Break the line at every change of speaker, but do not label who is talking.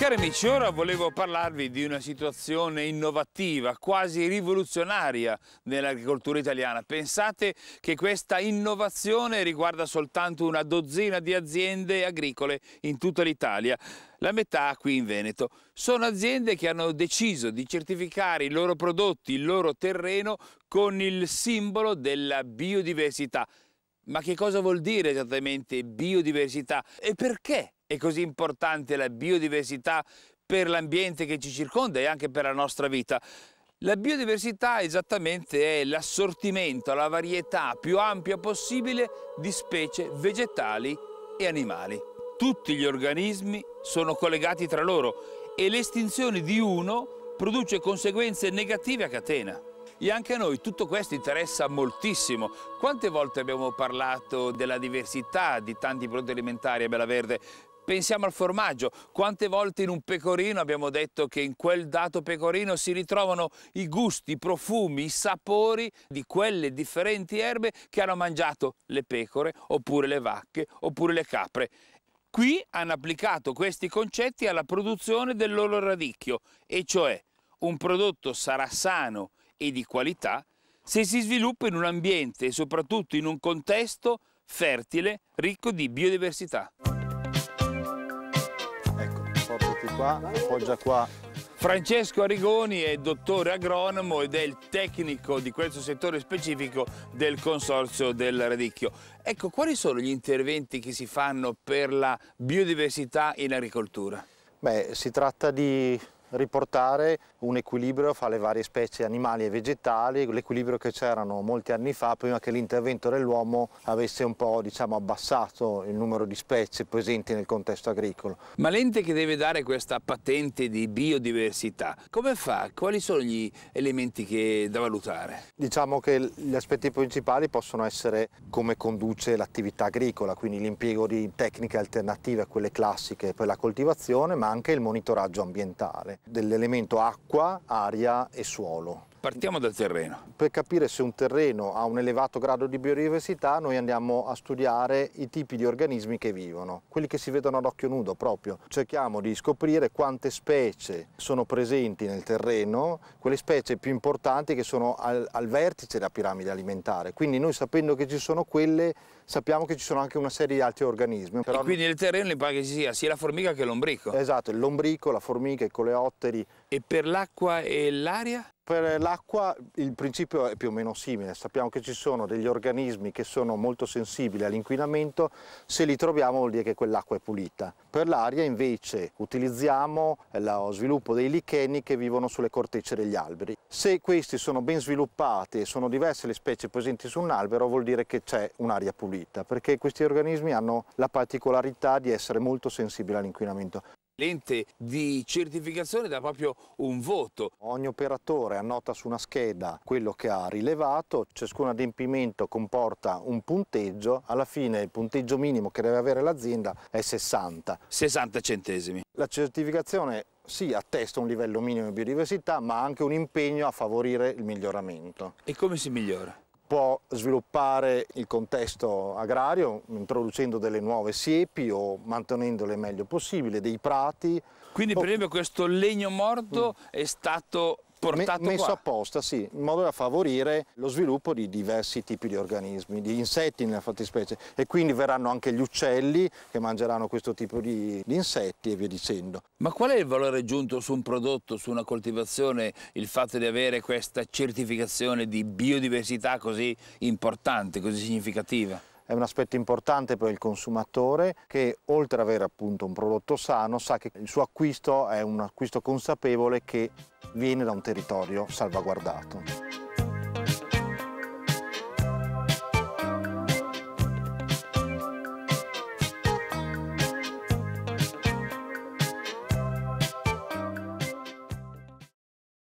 Cari amici, ora volevo parlarvi di una situazione innovativa, quasi rivoluzionaria nell'agricoltura italiana. Pensate che questa innovazione riguarda soltanto una dozzina di aziende agricole in tutta l'Italia, la metà qui in Veneto. Sono aziende che hanno deciso di certificare i loro prodotti, il loro terreno con il simbolo della biodiversità. Ma che cosa vuol dire esattamente biodiversità e perché è così importante la biodiversità per l'ambiente che ci circonda e anche per la nostra vita? La biodiversità esattamente è l'assortimento, la varietà più ampia possibile di specie vegetali e animali. Tutti gli organismi sono collegati tra loro e l'estinzione di uno produce conseguenze negative a catena. E anche a noi tutto questo interessa moltissimo. Quante volte abbiamo parlato della diversità di tanti prodotti alimentari a Bella Verde? Pensiamo al formaggio. Quante volte in un pecorino abbiamo detto che in quel dato pecorino si ritrovano i gusti, i profumi, i sapori di quelle differenti erbe che hanno mangiato le pecore, oppure le vacche, oppure le capre. Qui hanno applicato questi concetti alla produzione del loro radicchio, e cioè un prodotto sarà sano e di qualità se si sviluppa in un ambiente e soprattutto in un contesto fertile, ricco di biodiversità.
Ecco, portati qua, appoggia qua.
Francesco Arrigoni è dottore agronomo ed è il tecnico di questo settore specifico del Consorzio del Radicchio. Ecco, quali sono gli interventi che si fanno per la biodiversità in agricoltura?
Beh, si tratta di riportare un equilibrio fra le varie specie animali e vegetali, l'equilibrio che c'erano molti anni fa prima che l'intervento dell'uomo avesse un po', diciamo, abbassato il numero di specie presenti nel contesto agricolo.
Ma l'ente che deve dare questa patente di biodiversità, come fa? Quali sono gli elementi da valutare?
Diciamo che gli aspetti principali possono essere come conduce l'attività agricola, quindi l'impiego di tecniche alternative a quelle classiche per la coltivazione, ma anche il monitoraggio ambientale dell'elemento acqua, aria e suolo.
Partiamo dal terreno.
Per capire se un terreno ha un elevato grado di biodiversità noi andiamo a studiare i tipi di organismi che vivono, quelli che si vedono ad occhio nudo proprio. Cerchiamo di scoprire quante specie sono presenti nel terreno, quelle specie più importanti che sono al vertice della piramide alimentare. Quindi noi, sapendo che ci sono quelle, sappiamo che ci sono anche una serie di altri organismi.
Però... E quindi nel terreno mi pare che ci sia la formica che l'ombrico.
Esatto, il lombrico, la formica, i coleotteri.
E per l'acqua e l'aria?
Per l'acqua il principio è più o meno simile, sappiamo che ci sono degli organismi che sono molto sensibili all'inquinamento, se li troviamo vuol dire che quell'acqua è pulita. Per l'aria invece utilizziamo lo sviluppo dei licheni che vivono sulle cortecce degli alberi. Se questi sono ben sviluppati e sono diverse le specie presenti su un albero vuol dire che c'è un'aria pulita, perché questi organismi hanno la particolarità di essere molto sensibili all'inquinamento.
L'ente di certificazione dà proprio un voto.
Ogni operatore annota su una scheda quello che ha rilevato, ciascun adempimento comporta un punteggio, alla fine il punteggio minimo che deve avere l'azienda è 60.
60 centesimi.
La certificazione sì, attesta un livello minimo di biodiversità, ma anche un impegno a favorire il miglioramento.
E come si migliora?
Può sviluppare il contesto agrario introducendo delle nuove siepi o mantenendole meglio possibile, dei prati.
Quindi per esempio questo legno morto è stato portato
messo
qua?
apposta, sì, in modo da favorire lo sviluppo di diversi tipi di organismi, di insetti nella fattispecie, e quindi verranno anche gli uccelli che mangeranno questo tipo di insetti e via dicendo.
Ma qual è il valore aggiunto su un prodotto, su una coltivazione, il fatto di avere questa certificazione di biodiversità così importante, così significativa?
È un aspetto importante per il consumatore che, oltre ad avere appunto un prodotto sano, sa che il suo acquisto è un acquisto consapevole che viene da un territorio salvaguardato.